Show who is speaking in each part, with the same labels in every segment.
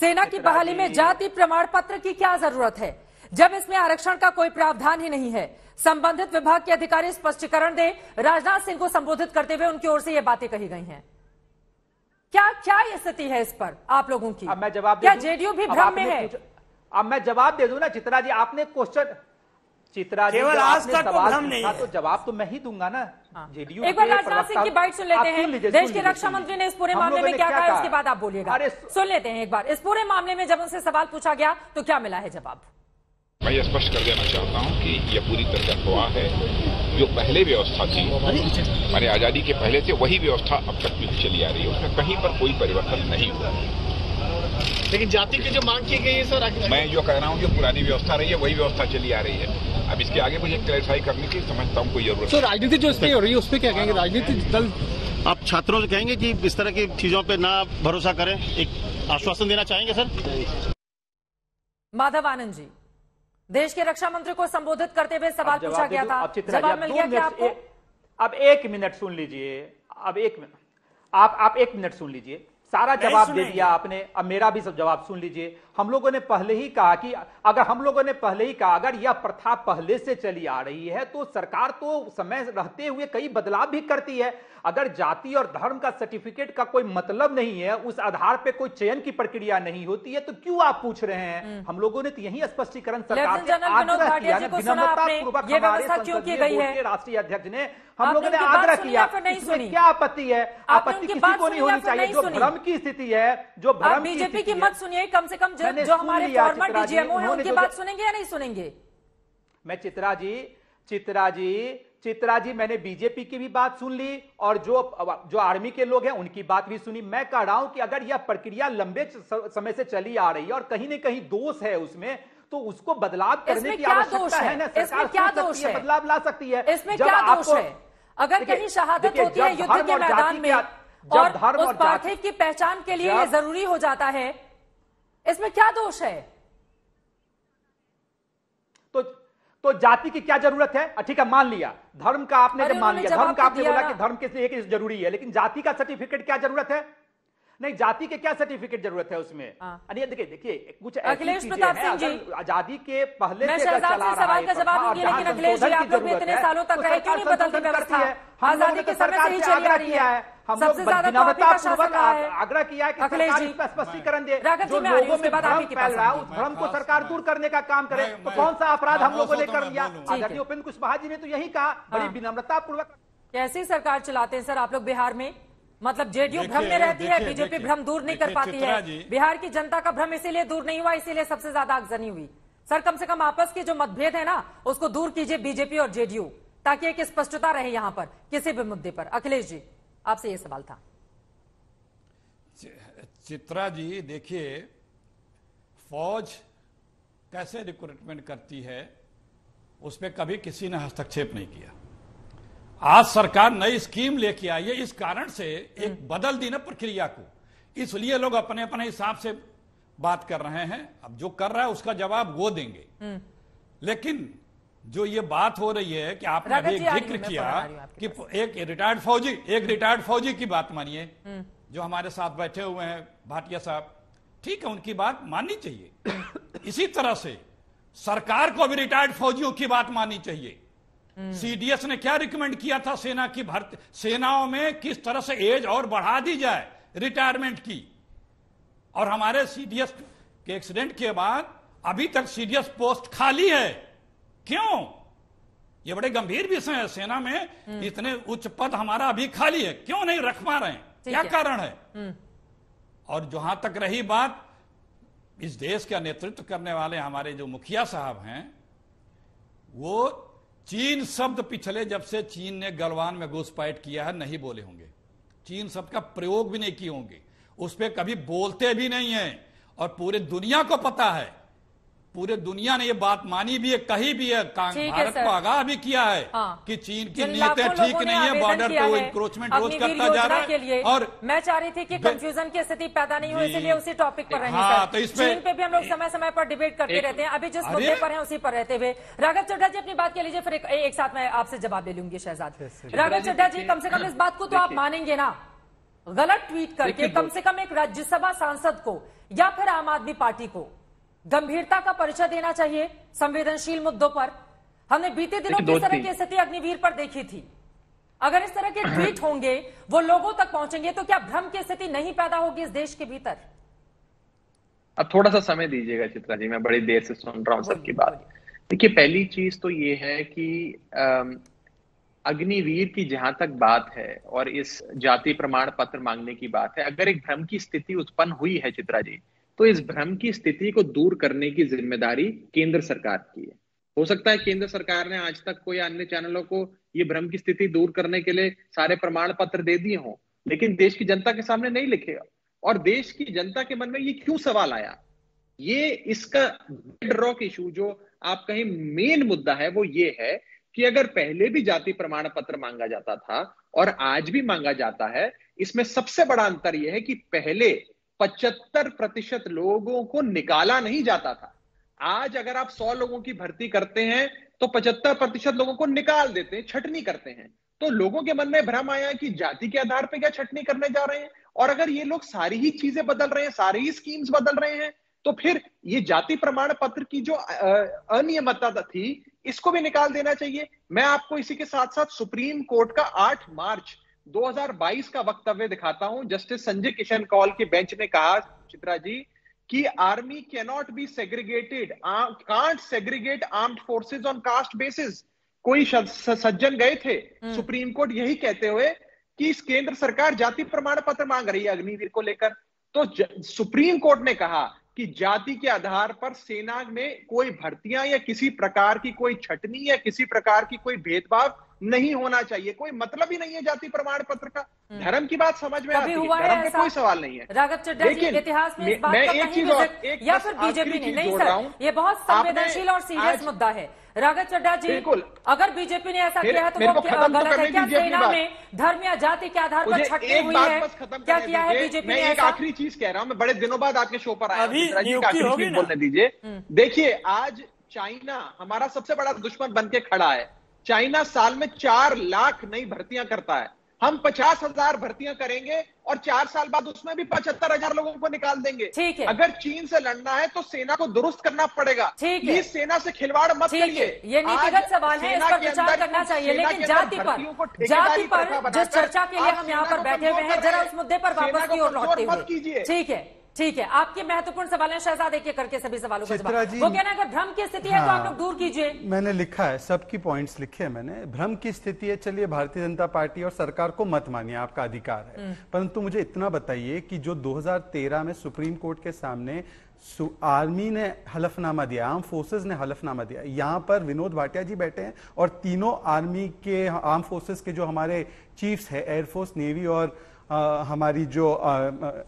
Speaker 1: सेना की बहाली में जाति प्रमाण पत्र की क्या जरूरत है जब इसमें आरक्षण का कोई प्रावधान ही नहीं है? संबंधित विभाग के अधिकारी स्पष्टीकरण दे। राजनाथ सिंह को संबोधित करते हुए उनकी ओर से ये बातें कही गई हैं। क्या क्या ये स्थिति है इस पर आप लोगों की?
Speaker 2: अब मैं जवाब
Speaker 1: क्या जेडीयू भी भ्रम में है?
Speaker 2: अब मैं जवाब दे दूं ना चित्रा जी, आपने क्वेश्चन चित्रा जी
Speaker 3: केवल आज तक
Speaker 2: सवाल
Speaker 3: भ्रम नहीं है
Speaker 2: तो जवाब तो मैं ही दूंगा ना। जेडीयू
Speaker 1: एक बार राजनाथ सिंह की बाइट सुन लेते हैं। देश के रक्षा मंत्री ने इस पूरे मामले में क्या कहा, उसके बाद आप बोलिएगा। सुन लेते हैं एक बार इस पूरे मामले में जब उनसे सवाल पूछा गया तो क्या मिला है जवाब।
Speaker 4: मैं ये स्पष्ट कर देना चाहता हूं कि यह पूरी तरह से अफवाह है। जो पहले व्यवस्था थी माने आजादी के पहले से वही व्यवस्था अब तक भी चली आ रही है, उसमें कहीं पर कोई परिवर्तन नहीं हुआ।
Speaker 5: लेकिन जाति की जो मांग की गई है सर,
Speaker 4: मैं जो कह रहा हूं जो पुरानी व्यवस्था रही है वही व्यवस्था चली आ रही है। अब इसके आगे मुझे क्लैरिफाई करने की समझता हूं कोई जरूरत।
Speaker 5: तो राजनीति जो इसकी हो रही है उस पर क्या कहेंगे? राजनीतिक दल
Speaker 6: आप छात्रों से कहेंगे कि इस तरह की चीजों पे ना भरोसा करें, एक आश्वासन देना चाहेंगे सर?
Speaker 1: माधव आनंद जी, देश के रक्षा मंत्री को संबोधित करते हुए सवाल पूछा गया था, जवाब मिल गया क्या आपको?
Speaker 2: अब एक मिनट सुन लीजिए, अब एक मिनट आप एक मिनट सुन लीजिए। सारा जवाब दे दिया आपने, अब मेरा भी सब जवाब सुन लीजिए। हम लोगों ने पहले ही कहा कि अगर यह प्रथा पहले से चली आ रही है तो सरकार तो समय रहते हुए कई बदलाव भी करती है। अगर जाति और धर्म का सर्टिफिकेट का कोई मतलब नहीं है, उस आधार पे कोई चयन की प्रक्रिया नहीं होती है, तो क्यों आप पूछ रहे हैं? हम लोगों ने तो यही स्पष्टीकरण सरकार से आग्रह किया, विनम्रतापूर्वक हमारे संसदीय बोर्ड के राष्ट्रीय अध्यक्ष ने हम लोगों ने आग्रह किया। इसमें क्या आपत्ति है? आपत्ति किसी को नहीं होनी चाहिए। जो भ्रम की स्थिति है, जो भ्रम की
Speaker 1: बीजेपी की मत सुनिए, कम से कम जो हमारे फॉर्मर डीजीएमओ हैं उनकी बात सुनेंगे या नहीं सुनेंगे?
Speaker 2: मैं चित्रा जी मैंने बीजेपी की भी बात सुन ली और जो आर्मी के लोग हैं उनकी बात भी सुनी। मैं कह रहा हूं कि अगर यह प्रक्रिया लंबे समय से चली आ रही है और कहीं न कहीं दोष है उसमें, तो उसको बदलाव करने की आवश्यकता है ना। सरकार क्या दोष है, बदलाव ला सकती है।
Speaker 1: इसमें क्या दोष है? अगर कहीं शहादत होती है युद्ध के मैदान में और उस पार्थिव की पहचान के लिए ये जरूरी हो जाता है, इसमें क्या दोष है?
Speaker 2: तो जाति की क्या जरूरत है? ठीक है, मान लिया धर्म का आपने जब मान लिया, धर्म का आपने बोला कि धर्म के एक जरूरी है, लेकिन जाति का सर्टिफिकेट क्या जरूरत है? नहीं, जाति के क्या सर्टिफिकेट जरूरत है उसमें? देखिए कुछ
Speaker 1: अखिलेश प्रताप सिंह जी,
Speaker 2: आजादी के पहले
Speaker 1: मैं शहजाद से सवाल का जवाब दूंगी, लेकिन अखिलेश जी आप लोग इतने सालों तक रहे, क्यों नहीं बदलती व्यवस्था? आजादी के समय से ही चली आ रही है। सबसे ज्यादा तो आप ही का शासन रहा है।
Speaker 2: आग्रह किया है कि
Speaker 1: अखिलेश जी
Speaker 2: स्पष्टीकरण दे,
Speaker 1: राघव
Speaker 2: जो
Speaker 1: जी
Speaker 2: लोगों में भ्रम फैल रहा है उस भ्रम को सरकार दूर करने का काम करे। तो कौन सा अपराध हम लोगों ने कर लिया? आदरणीय उपेंद्र कुशवाहा जी ने तो यही कहा, बड़ी विनम्रता पूर्वक।
Speaker 1: कैसी सरकार चलाते हैं सर आप लोग बिहार में? मतलब जेडीयू भ्रम में रहती है, बीजेपी भ्रम दूर नहीं कर पाती है। बिहार की जनता का भ्रम इसीलिए दूर नहीं हुआ, इसीलिए सबसे ज्यादा आगजनी हुई। सर कम से कम आपस के जो मतभेद है ना उसको दूर कीजिए बीजेपी और जेडीयू, ताकि एक स्पष्टता रहे यहां पर किसी भी मुद्दे पर। अखिलेश जी आपसे यह सवाल था।
Speaker 7: चित्रा जी देखिए, फौज कैसे रिक्रूटमेंट करती है उस पर कभी किसी ने हस्तक्षेप नहीं किया। आज सरकार नई स्कीम लेके आई है, इस कारण से एक बदल दी ना प्रक्रिया को, इसलिए लोग अपने अपने हिसाब से बात कर रहे हैं। अब जो कर रहा है उसका जवाब वो देंगे। लेकिन जो ये बात हो रही है कि आपने अभी जिक्र किया कि एक रिटायर्ड फौजी की बात मानिए, जो हमारे साथ बैठे हुए हैं भाटिया साहब, ठीक है, उनकी बात माननी चाहिए। इसी तरह से सरकार को भी रिटायर्ड फौजियों की बात माननी चाहिए। सीडीएस ने क्या रिकमेंड किया था सेना की भर्ती, सेनाओं में किस तरह से एज और बढ़ा दी जाए रिटायरमेंट की, और हमारे सीडीएस के एक्सीडेंट के बाद अभी तक सीडीएस पोस्ट खाली है। क्यों? ये बड़े गंभीर विषय है। सेना में इतने उच्च पद हमारा अभी खाली है, क्यों नहीं रख पा रहे हैं? क्या कारण है? और जहां तक रही बात इस देश का नेतृत्व करने वाले हमारे जो मुखिया साहब हैं, वो चीन शब्द पिछले जब से चीन ने गलवान में घुसपैठ किया है नहीं बोले होंगे, चीन शब्द का प्रयोग भी नहीं किए होंगे, उस पर कभी बोलते भी नहीं है। और पूरे दुनिया को पता है, पूरे दुनिया ने ये बात मानी भी है, कही भी है, भारत को आगाह भी किया है कि चीन की नीयतें ठीक नहीं है, बॉर्डर पे वो इंक्रोचमेंट रोज करता जा रहा है। और
Speaker 1: मैं चाह रही थी कि कंफ्यूजन की स्थिति पैदा नहीं हो, इसलिए उसी टॉपिक पर रहेंगे। तो चीन पे भी हम लोग समय समय पर डिबेट करते रहते हैं, अभी जिस मुद्दे पर हैं उसी पर रहते हुए। राघव चड्ढा जी अपनी बात कह लीजिए, फिर एक साथ मैं आपसे जवाब दे लूंगी शहजाद। राघव चड्ढा जी, कम से कम इस बात को तो आप मानेंगे ना, गलत ट्वीट करके कम से कम एक राज्यसभा सांसद को या फिर आम आदमी पार्टी को गंभीरता का परिचय देना चाहिए संवेदनशील मुद्दों पर? हमने बीते दिनों किस तरह की स्थिति अग्निवीर पर देखी थी। अगर इस तरह के ट्वीट होंगे, वो लोगों तक पहुंचेंगे, तो क्या भ्रम की स्थिति नहीं पैदा होगी इस देश के भीतर?
Speaker 3: अब थोड़ा सा समय दीजिएगा चित्रा जी, मैं बड़ी देर से सुन रहा हूं सबकी बात। देखिए, पहली चीज तो ये है कि अग्निवीर की जहां तक बात है और इस जाति प्रमाण पत्र मांगने की बात है, अगर एक भ्रम की स्थिति उत्पन्न हुई है चित्रा जी, तो इस भ्रम की स्थिति को दूर करने की जिम्मेदारी केंद्र सरकार की है। हो सकता है केंद्र सरकार ने आज तक कोई अन्य चैनलों को ये भ्रम की स्थिति दूर करने के लिए सारे प्रमाण पत्र दे दिए हों, लेकिन देश की जनता के सामने नहीं लिखेगा। और देश की जनता के मन में ये क्यों सवाल आया, ये इसका बेडरॉक इशू जो आप कहें मेन मुद्दा है, वो ये है कि अगर पहले भी जाति प्रमाण पत्र मांगा जाता था और आज भी मांगा जाता है, इसमें सबसे बड़ा अंतर यह है कि पहले 75% लोगों को निकाला नहीं जाता था। आज अगर आप 100 लोगों की भर्ती करते हैं तो 75% लोगों को निकाल देते हैं, छटनी करते हैं। तो लोगों के मन में भ्रम आया कि जाति के आधार पर क्या छटनी करने जा रहे हैं, और अगर ये लोग सारी ही चीजें बदल रहे हैं, सारी ही स्कीम्स बदल रहे हैं, तो फिर ये जाति प्रमाण पत्र की जो अनियमितता थी, इसको भी निकाल देना चाहिए। मैं आपको इसी के साथ साथ सुप्रीम कोर्ट का 8 मार्च 2022 का वक्तव्य दिखाता हूं। जस्टिस संजय किशन कौल के बेंच ने कहा चित्रा जी कि army can not be segregated, can't segregate armed forces on caste basis. कोई सज्जन गए थे सुप्रीम कोर्ट यही कहते हुए कि इस केंद्र सरकार जाति प्रमाण पत्र मांग रही है अग्निवीर को लेकर, तो सुप्रीम कोर्ट ने कहा कि जाति के आधार पर सेना में कोई भर्तियां या किसी प्रकार की कोई छटनी या किसी प्रकार की कोई भेदभाव नहीं होना चाहिए। कोई मतलब ही नहीं है जाति प्रमाण पत्र का। धर्म की बात समझ में आती है, धर्म पे कोई सवाल नहीं है।
Speaker 1: राघव चड्ढा जी, इतिहास में इस बात का कहीं विजिट या फिर बीजेपी ने नहीं सर, ये बहुत संवेदनशील और सीरियस मुद्दा है। राघव चड्ढा जी, अगर बीजेपी ने ऐसा किया है तो वो गलत है क्या? सेना में धर्म या जाति के आधार पर छटनी हुई है, क्या किया है बीजेपी ने?
Speaker 3: एक आखिरी चीज कह रहा हूं, मैं बड़े दिनों बाद आपके शो पर आया, बोलने दीजिए। देखिए, आज चाइना हमारा सबसे बड़ा दुश्मन बन के खड़ा है। चाइना साल में 4 लाख नई भर्तियां करता है, हम 50,000 भर्तियां करेंगे और 4 साल बाद उसमें भी 75,000 लोगों को निकाल देंगे।
Speaker 1: ठीक है,
Speaker 3: अगर चीन से लड़ना है तो सेना को दुरुस्त करना पड़ेगा।
Speaker 1: ठीक है,
Speaker 3: इस सेना से खिलवाड़ मत करिए।
Speaker 1: ये नीतिगत सवाल है, इस पर विचार करना चाहिए। लेकिन जाति पर जिस चर्चा के लिए हम यहाँ पर बैठे हुए हैं, जरा उस मुद्दे पर वापस की ओर लौटते हुए। ठीक है, ठीक है, आपके महत्वपूर्ण सवाल हैं, शहजाद एक एक करके सभी सवालों का जवाब। वो कहना है अगर भ्रम की स्थिति है तो आप लोग दूर कीजिए।
Speaker 8: मैंने लिखा है, सबकी पॉइंट्स लिखे हैं मैंने। भ्रम की स्थिति है, चलिए भारतीय जनता पार्टी और सरकार को मत मानिए, आपका अधिकार है, परंतु मुझे इतना बताइए कि जो 2013 में सुप्रीम कोर्ट के सामने आर्मी ने हलफनामा दिया, आर्म फोर्सेस ने हलफनामा दिया, यहां पर विनोद भाटिया जी बैठे हैं और तीनों आर्मी के आर्म फोर्सेस के जो हमारे चीफ्स है, एयरफोर्स, नेवी और हमारी जो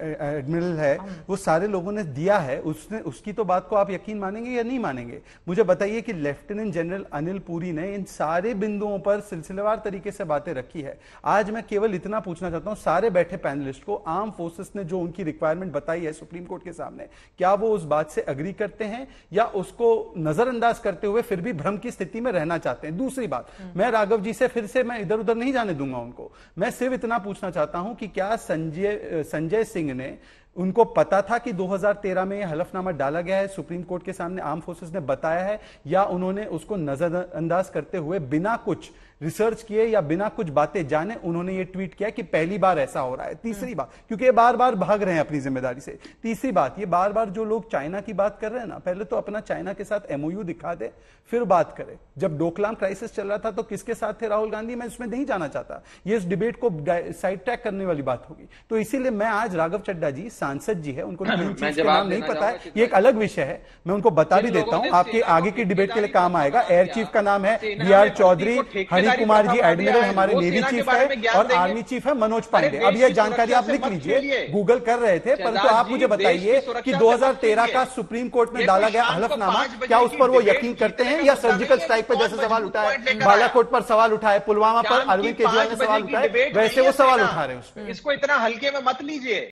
Speaker 8: एडमिरल है, वो सारे लोगों ने दिया है। उसकी तो बात को आप यकीन मानेंगे या नहीं मानेंगे? मुझे बताइए कि लेफ्टिनेंट जनरल अनिल पुरी ने इन सारे बिंदुओं पर सिलसिलेवार तरीके से बातें रखी है। आज मैं केवल इतना पूछना चाहता हूं सारे बैठे पैनलिस्ट को, आर्म फोर्सेस ने जो उनकी रिक्वायरमेंट बताई है सुप्रीम कोर्ट के सामने, क्या वो उस बात से अग्री करते हैं या उसको नजरअंदाज करते हुए फिर भी भ्रम की स्थिति में रहना चाहते हैं? दूसरी बात, मैं राघव जी से फिर से मैं इधर उधर नहीं जाने दूंगा उनको, मैं सिर्फ इतना पूछना चाहता हूं कि क्या संजय सिंह ने, उनको पता था कि 2013 में यह हलफनामा डाला गया है, सुप्रीम कोर्ट के सामने आर्म फोर्सेस ने बताया है, या उन्होंने उसको नजरअंदाज करते हुए बिना कुछ रिसर्च किए या बिना कुछ बातें जाने उन्होंने ये ट्वीट किया कि पहली बार ऐसा हो रहा है? तीसरी बात, क्योंकि ये बार बार भाग रहे हैं अपनी जिम्मेदारी से, तीसरी बात, ये बार बार जो लोग चाइना की बात कर रहे हैं ना, पहले तो अपना चाइना के साथ एमओयू दिखा दे फिर बात करें। जब डोकलाम क्राइसिस चल रहा था तो किसके साथ थे राहुल गांधी? मैं इसमें नहीं जाना चाहता, ये इस डिबेट को साइड ट्रैक करने वाली बात होगी। तो इसीलिए मैं आज राघव चड्ढा जी सांसद जी है, उनको तीन चीज के नाम नहीं पता है, ये एक अलग विषय है, मैं उनको बता भी देता हूं, आपके आगे की डिबेट के लिए काम आएगा। एयर चीफ का नाम है BR चौधरी, हरि कुमार जी एडमिरल हमारे नेवी चीफ है, और आर्मी चीफ है मनोज पांडे। अब यह जानकारी आप लिख लीजिए, गूगल कर रहे थे, परंतु आप मुझे बताइए कि 2013 का सुप्रीम कोर्ट में डाला गया हलफनामा, क्या उस पर वो यकीन करते हैं, या सर्जिकल स्ट्राइक पर जैसे सवाल उठाए, बालाकोट पर सवाल उठाए, पुलवामा पर अरविंद केजरीवाल ने सवाल उठाए, वैसे वो सवाल उठा रहे हैं उस पर?
Speaker 3: इसको इतना हल्के में मत लीजिए।